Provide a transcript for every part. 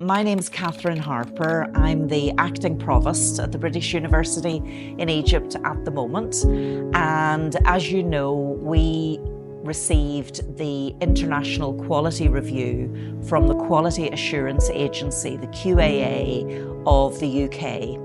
My name's Catherine Harper. I'm the acting provost at the British University in Egypt at the moment. And as you know, we received the International Quality Review from the Quality Assurance Agency, the QAA of the UK.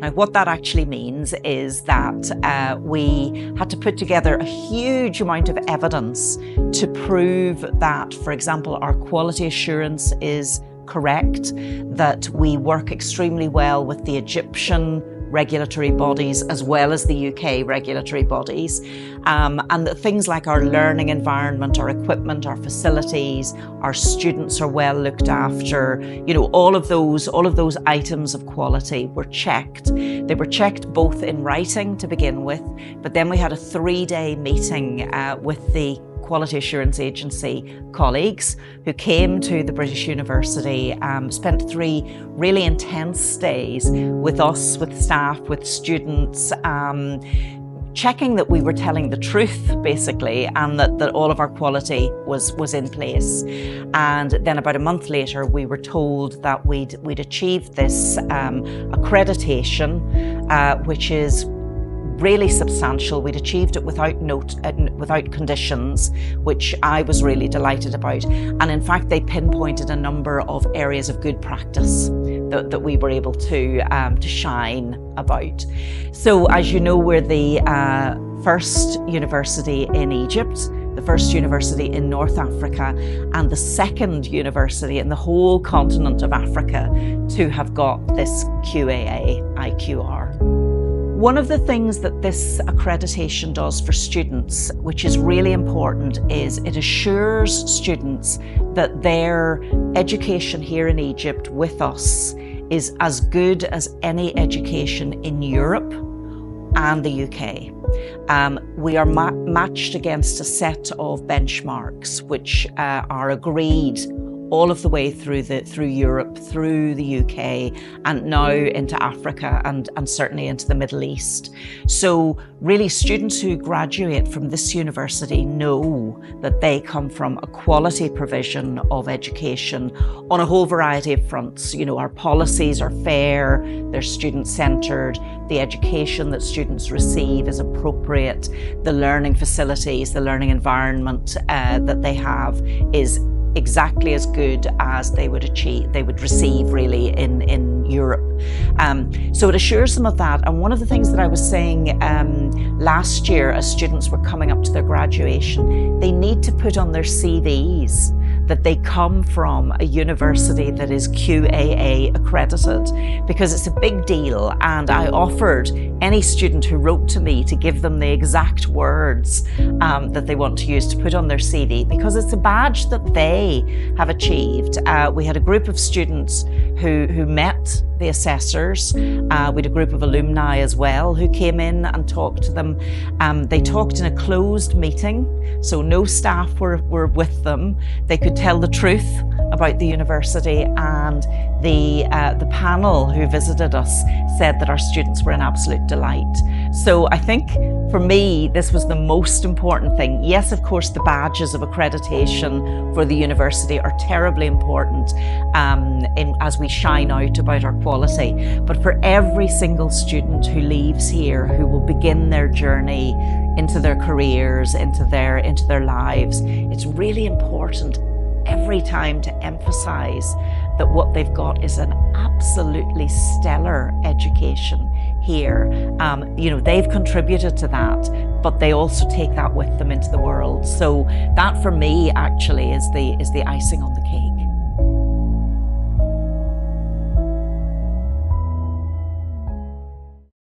Now, what that actually means is that we had to put together a huge amount of evidence to prove that, for example, our quality assurance is correct, that we work extremely well with the Egyptian regulatory bodies as well as the UK regulatory bodies, and that things like our learning environment, our equipment, our facilities, our students are well looked after. You know, all of those items of quality were checked. They were checked both in writing to begin with, but then we had a 3-day meeting with the Quality Assurance Agency colleagues who came to the British University, spent 3 really intense days with us, with staff, with students, checking that we were telling the truth, basically, and that all of our quality was in place. And then about a month later, we were told that we'd achieved this accreditation, which is really substantial. We'd achieved it without conditions, which I was really delighted about. And in fact, they pinpointed a number of areas of good practice that we were able to shine about. So, as you know, we're the first university in Egypt, the first university in North Africa, and the second university in the whole continent of Africa to have got this QAA IQR. One of the things that this accreditation does for students, which is really important, is it assures students that their education here in Egypt with us is as good as any education in Europe and the UK. We are matched against a set of benchmarks which are agreed all of the way through Europe, through the UK, and now into Africa and certainly into the Middle East. So really, students who graduate from this university know that they come from a quality provision of education on a whole variety of fronts. You know, our policies are fair, they're student-centred, the education that students receive is appropriate, the learning facilities, the learning environment that they have is exactly as good as they would receive really in Europe. So it assures them of that. And one of the things that I was saying last year as students were coming up to their graduation, they need to put on their CVs that they come from a university that is QAA accredited, because it's a big deal. And I offered any student who wrote to me to give them the exact words that they want to use to put on their CV, because it's a badge that they have achieved. We had a group of students who met the assessors. We had a group of alumni as well who came in and talked to them. They talked in a closed meeting, so no staff were with them. They could tell the truth about the university, and the panel who visited us said that our students were an absolute delight. So I think for me, this was the most important thing. Yes, of course, the badges of accreditation for the university are terribly important as we shine out about our quality. But for every single student who leaves here, who will begin their journey into their careers, into their lives, it's really important every time to emphasize that what they've got is an absolutely stellar education here. You know, they've contributed to that, but they also take that with them into the world. So that for me actually is the icing on the cake.